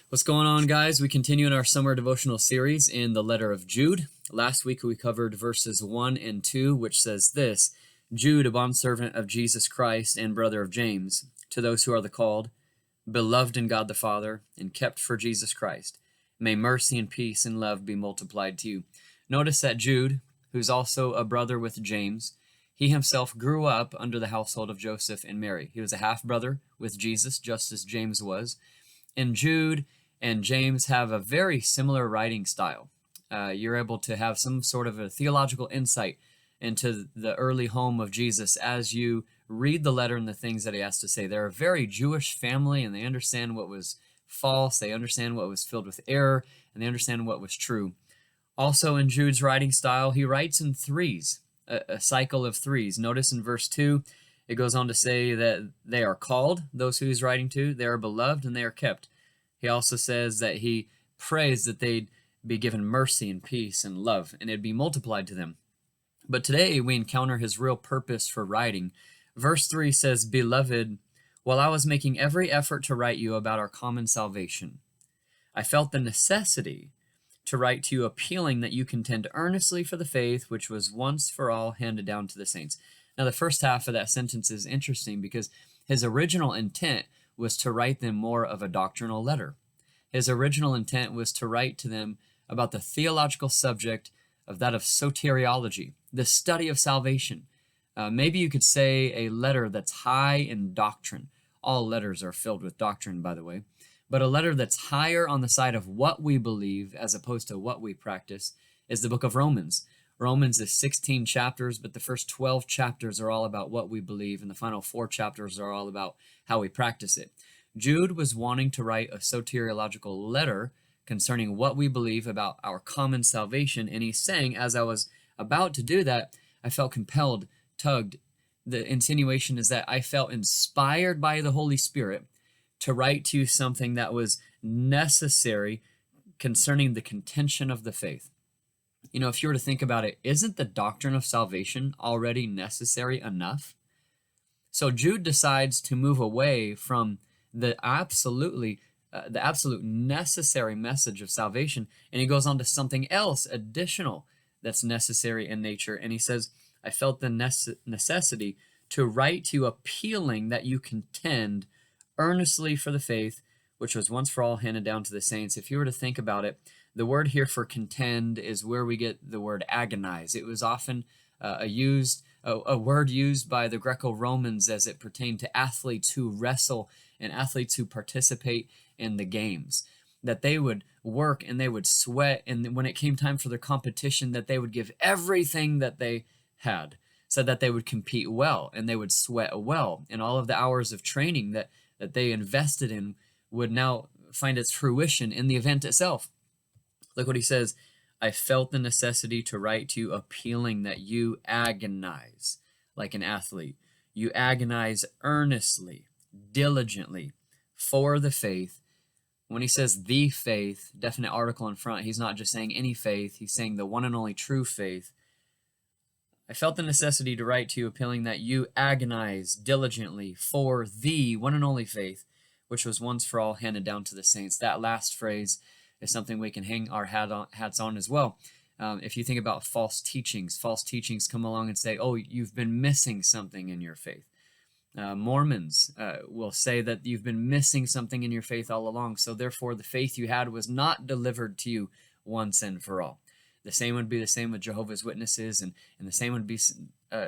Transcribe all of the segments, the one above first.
What's going on, guys? We continue in our summer devotional series in the letter of Jude. Last week we covered verses 1 and 2, which says this: Jude, a bondservant of Jesus Christ and brother of James, to those who are the called, beloved in God the Father, and kept for Jesus Christ, may mercy and peace and love be multiplied to you. Notice that Jude, who's also a brother with James, he himself grew up under the household of Joseph and Mary. He was a half-brother with Jesus, just as James was. And Jude and James have a very similar writing style. You're able to have some sort of a theological insight into the early home of Jesus as you read the letter and the things that he has to say. They're a very Jewish family, and they understand what was false, they understand what was filled with error, and they understand what was true. Also, in Jude's writing style, he writes in threes, a cycle of threes. Notice in verse 2, it goes on to say that they are called, those who he's writing to, they are beloved, and they are kept. He also says that he prays that they'd be given mercy and peace and love, and it'd be multiplied to them. But today we encounter his real purpose for writing. Verse 3 says, Beloved, while I was making every effort to write you about our common salvation, I felt the necessity to write to you appealing that you contend earnestly for the faith which was once for all handed down to the saints. Now, the first half of that sentence is interesting because his original intent was to write them more of a doctrinal letter. His original intent was to write to them about the theological subject of that of soteriology, the study of salvation. Maybe you could say a letter that's high in doctrine. All letters are filled with doctrine, by the way. But a letter that's higher on the side of what we believe as opposed to what we practice is the book of Romans. Romans is 16 chapters, but the first 12 chapters are all about what we believe, and the final 4 chapters are all about how we practice it. Jude was wanting to write a soteriological letter concerning what we believe about our common salvation, and he's saying, as I was about to do that, I felt compelled, tugged. The insinuation is that I felt inspired by the Holy Spirit to write to you something that was necessary concerning the contention of the faith. You know, if you were to think about it, isn't the doctrine of salvation already necessary enough? So Jude decides to move away from the absolute necessary message of salvation, and he goes on to something else additional that's necessary in nature. And he says, I felt the necessity to write to you appealing that you contend earnestly for the faith which was once for all handed down to the saints. If you were to think about it, the word here for contend is where we get the word agonize. It was often a word used by the Greco-Romans as it pertained to athletes who wrestle and athletes who participate in the games, that they would work and they would sweat, and when it came time for their competition, that they would give everything that they had so that they would compete well and they would sweat well, and all of the hours of training that they invested in would now find its fruition in the event itself. Look what he says, I felt the necessity to write to you appealing that you agonize like an athlete. You agonize earnestly, diligently for the faith. When he says the faith, definite article in front, he's not just saying any faith, he's saying the one and only true faith. I felt the necessity to write to you appealing that you agonize diligently for the one and only faith, which was once for all handed down to the saints. That last phrase is something we can hang our hats on as well. If you think about false teachings come along and say, oh, you've been missing something in your faith. Mormons will say that you've been missing something in your faith all along, so therefore the faith you had was not delivered to you once and for all. The same would be the same with Jehovah's Witnesses, and the same would be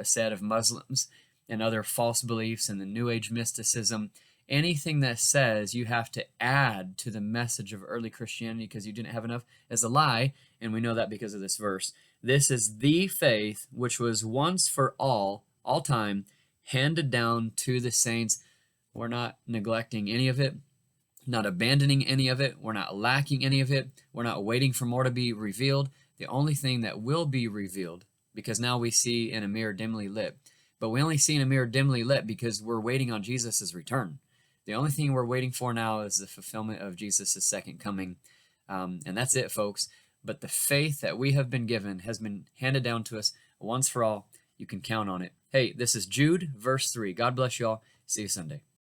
said of Muslims and other false beliefs and the New Age mysticism. Anything that says you have to add to the message of early Christianity because you didn't have enough is a lie, and we know that because of this verse. This is the faith which was once for all time, handed down to the saints. We're not neglecting any of it, not abandoning any of it. We're not lacking any of it. We're not waiting for more to be revealed. The only thing that will be revealed, because now we see in a mirror dimly lit, but we only see in a mirror dimly lit because we're waiting on Jesus' return. The only thing we're waiting for now is the fulfillment of Jesus' second coming. And that's it, folks. But the faith that we have been given has been handed down to us once for all. You can count on it. Hey, this is Jude, verse 3. God bless you all. See you Sunday.